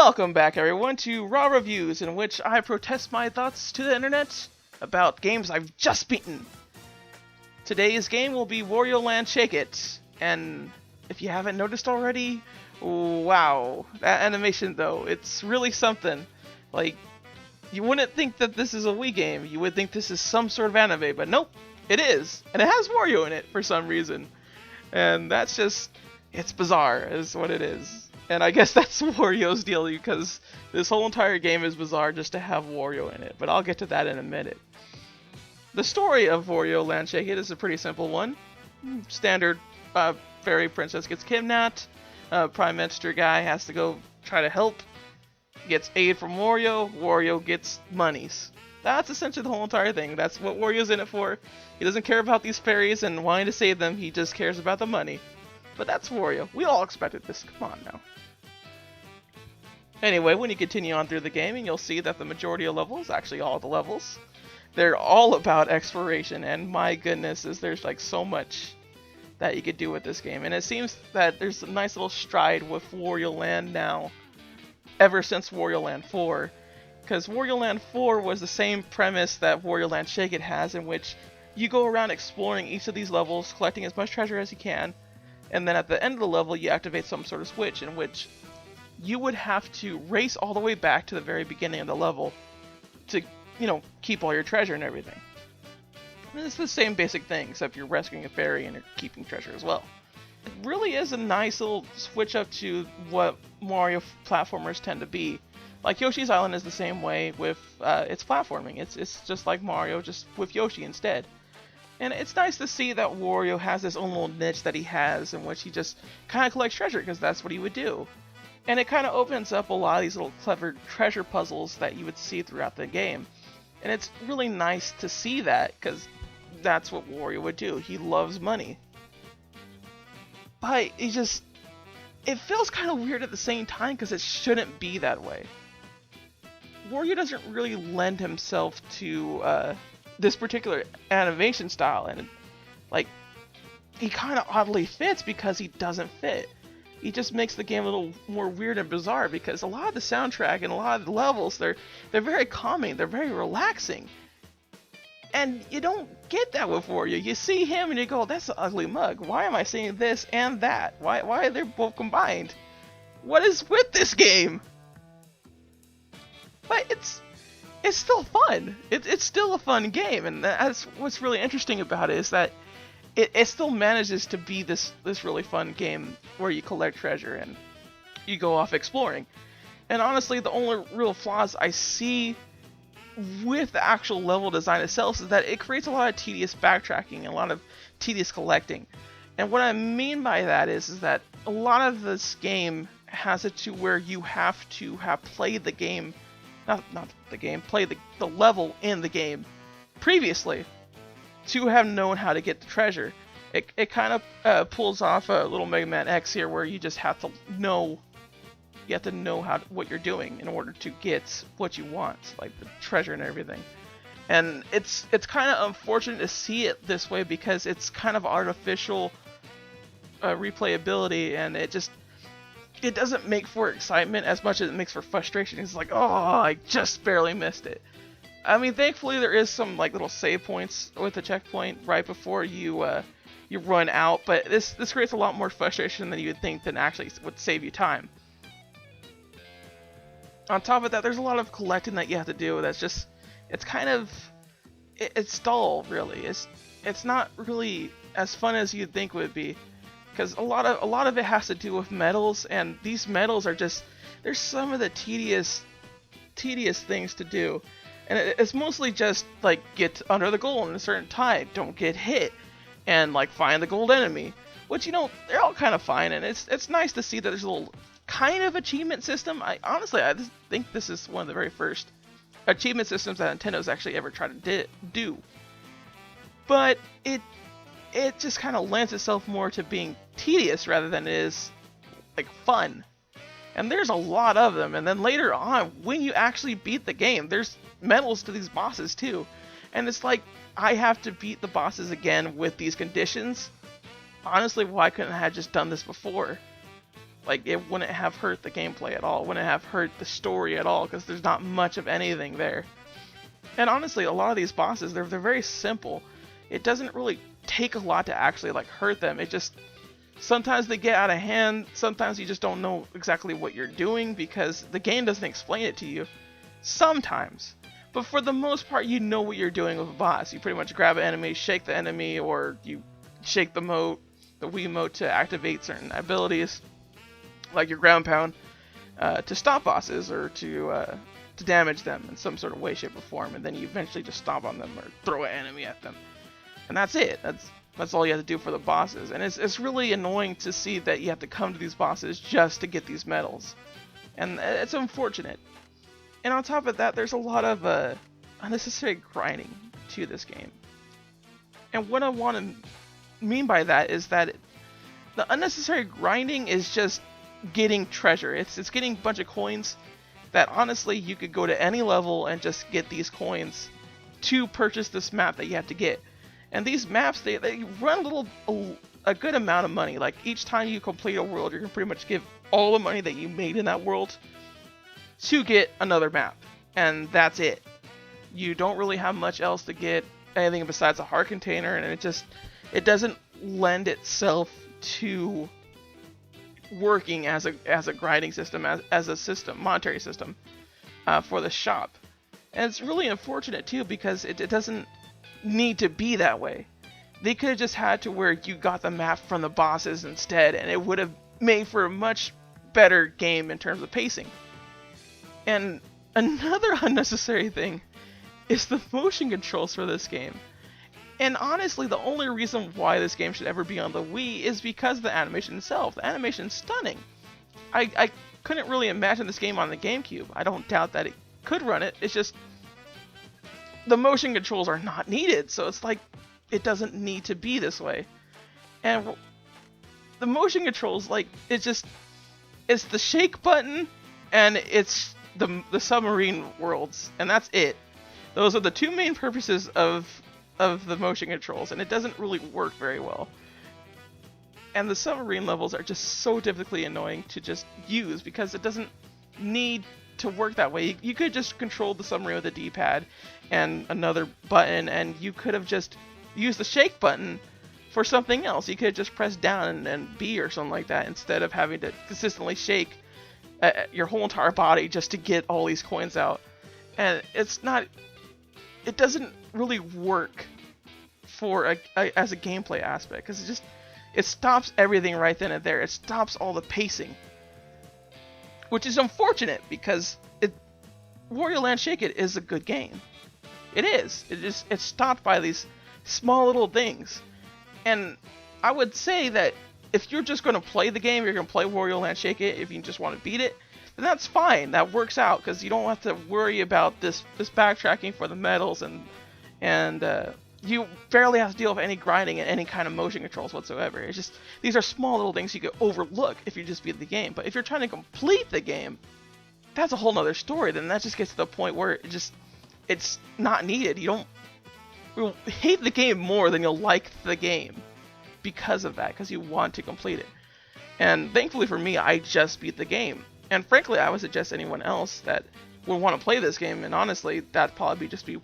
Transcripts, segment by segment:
Welcome back, everyone, to Raw Reviews, in which I protest my thoughts to the internet about games I've just beaten. Today's game will be Wario Land Shake It, and if you haven't noticed already, wow, that animation though, it's really something. Like, you wouldn't think that this is a Wii game, you would think this is some sort of anime, but nope, it is, and it has Wario in it for some reason. And that's just, it's bizarre, is what it is. And I guess that's Wario's deal, because this whole entire game is bizarre just to have Wario in it, but I'll get to that in a minute. The story of Wario Land Shake It is a pretty simple one. Standard fairy princess gets kidnapped, Prime Minister guy has to go try to help, gets aid from Wario, Wario gets monies. That's essentially the whole entire thing. That's what Wario's in it for. He doesn't care about these fairies and wanting to save them, he just cares about the money. But that's Wario. We all expected this, come on now. Anyway, when you continue on through the game, you'll see that the majority of levels, actually all the levels, they're all about exploration, and my goodness, there's like so much that you could do with this game. And it seems that there's a nice little stride with Wario Land now, ever since Wario Land 4. Because Wario Land 4 was the same premise that Wario Land Shake It has, in which you go around exploring each of these levels, collecting as much treasure as you can, and then at the end of the level you activate some sort of switch in which you would have to race all the way back to the very beginning of the level to, keep all your treasure and everything. And it's the same basic thing, except you're rescuing a fairy and you're keeping treasure as well. It really is a nice little switch up to what Mario platformers tend to be. Like Yoshi's Island is the same way with its platforming. It's just like Mario, just with Yoshi instead. And it's nice to see that Wario has this own little niche that he has in which he just kind of collects treasure because that's what he would do. And it kind of opens up a lot of these little clever treasure puzzles that you would see throughout the game. And it's really nice to see that because that's what Wario would do. He loves money. But it feels kind of weird at the same time because it shouldn't be that way. Wario doesn't really lend himself to this particular animation style, and he kind of oddly fits because he doesn't fit. He just makes the game a little more weird and bizarre because a lot of the soundtrack and a lot of the levels, they're very calming, they're very relaxing. And you don't get that with Wario. You see him and you go, that's an ugly mug. Why am I seeing this and that? Why are they both combined? What is with this game? But it's still fun. It's still a fun game, and that's what's really interesting about it is that it still manages to be this really fun game where you collect treasure and you go off exploring. And honestly, the only real flaws I see with the actual level design itself is that it creates a lot of tedious backtracking and a lot of tedious collecting. And what I mean by that is that a lot of this game has it to where you have to have played the game, not the game, play the level in the game previously to have known how to get the treasure. It kind of pulls off a little Mega Man X here where you just have to know, what you're doing in order to get what you want, like the treasure and everything. And it's kind of unfortunate to see it this way because it's kind of artificial replayability, and it doesn't make for excitement as much as it makes for frustration. It's like, oh, I just barely missed it. I mean, thankfully there is some little save points with the checkpoint right before you run out, but this creates a lot more frustration than you would think than actually would save you time. On top of that, there's a lot of collecting that you have to do. It's dull, really. It's not really as fun as you'd think it would be. Because a lot of it has to do with medals, and these medals are there's some of the tedious things to do. And it's mostly just get under the goal in a certain time, don't get hit, and find the gold enemy. Which they're all kind of fine, and it's nice to see that there's a little kind of achievement system. I just think this is one of the very first achievement systems that Nintendo's actually ever tried to do. But it just kind of lends itself more to being tedious rather than it is fun. And there's a lot of them, and then later on, when you actually beat the game, there's medals to these bosses too. And it's I have to beat the bosses again with these conditions. Honestly, why couldn't I have just done this before? Like, it wouldn't have hurt the gameplay at all, wouldn't have hurt the story at all, because there's not much of anything there. And honestly, a lot of these bosses, they're very simple. It doesn't really take a lot to actually like hurt them. It just, sometimes they get out of hand, sometimes you just don't know exactly what you're doing because the game doesn't explain it to you. Sometimes. But for the most part, you know what you're doing with a boss. You pretty much grab an enemy, shake the enemy, or you shake the Wiimote to activate certain abilities, like your ground pound, to stop bosses or to damage them in some sort of way, shape, or form, and then you eventually just stomp on them or throw an enemy at them. And that's it. That's all you have to do for the bosses. And it's really annoying to see that you have to come to these bosses just to get these medals. And it's unfortunate. And on top of that, there's a lot of unnecessary grinding to this game. And what I want to mean by that is that the unnecessary grinding is just getting treasure. It's getting a bunch of coins that honestly you could go to any level and just get these coins to purchase this map that you have to get. And these maps, they run a good amount of money. Like, each time you complete a world, you're going to pretty much give all the money that you made in that world to get another map. And that's it. You don't really have much else to get, anything besides a heart container, and it doesn't lend itself to working as a grinding system, as a system, monetary system, for the shop. And it's really unfortunate too, because it doesn't need to be that way. They could have just had to where you got the map from the bosses instead, and it would have made for a much better game in terms of pacing. And another unnecessary thing is the motion controls for this game. And honestly, the only reason why this game should ever be on the Wii is because of the animation itself. The animation's stunning. I couldn't really imagine this game on the GameCube. I don't doubt that it could run it. It's just the motion controls are not needed, so it's like it doesn't need to be this way. And the motion controls, like, it's the shake button and it's the submarine worlds, and that's it. Those are the two main purposes of the motion controls, and it doesn't really work very well. And the submarine levels are just so difficultly annoying to just use because it doesn't need to work that way. You could just control the submarine with a D-pad and another button, and you could have just used the shake button for something else. You could have just pressed down and B or something like that instead of having to consistently shake your whole entire body just to get all these coins out. And it doesn't really work for as a gameplay aspect, because it stops everything right then and there. It stops all the pacing, which is unfortunate because Wario Land Shake It is a good game. It is. It's stopped by these small little things. And I would say that if you're just going to play the game, you're going to play Wario Land Shake It, if you just want to beat it, then that's fine. That works out because you don't have to worry about this backtracking for the medals, and you barely have to deal with any grinding and any kind of motion controls whatsoever. It's just, these are small little things you could overlook if you just beat the game. But if you're trying to complete the game, that's a whole nother story. Then that just gets to the point where it's not needed. You'll hate the game more than you'll like the game because of that, because you want to complete it. And thankfully for me, I just beat the game. And frankly, I would suggest anyone else that would want to play this game, and honestly, that'd probably just be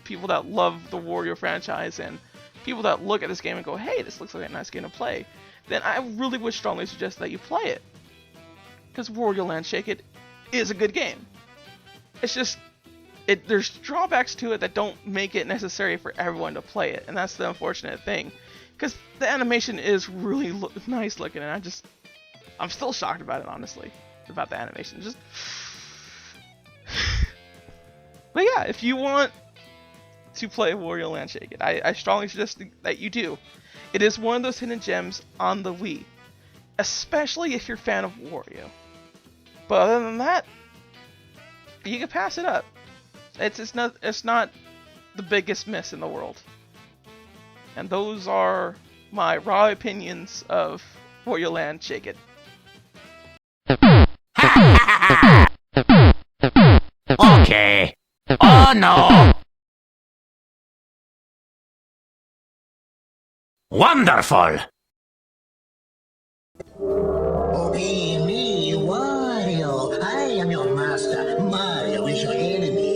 people that love the Wario franchise and people that look at this game and go, hey, this looks like a nice game to play, then I really would strongly suggest that you play it. Because Wario Land Shake It is a good game. It's just, there's drawbacks to it that don't make it necessary for everyone to play it, and that's the unfortunate thing. Because the animation is really nice looking, and I'm still shocked about it, honestly, about the animation. But yeah, if you want to play Wario Land Shake It, I strongly suggest that you do. It is one of those hidden gems on the Wii, especially if you're a fan of Wario. But other than that, you can pass it up. It's not the biggest miss in the world. And those are my raw opinions of Wario Land Shake It. Okay. Oh no! Wonderful! Okay, My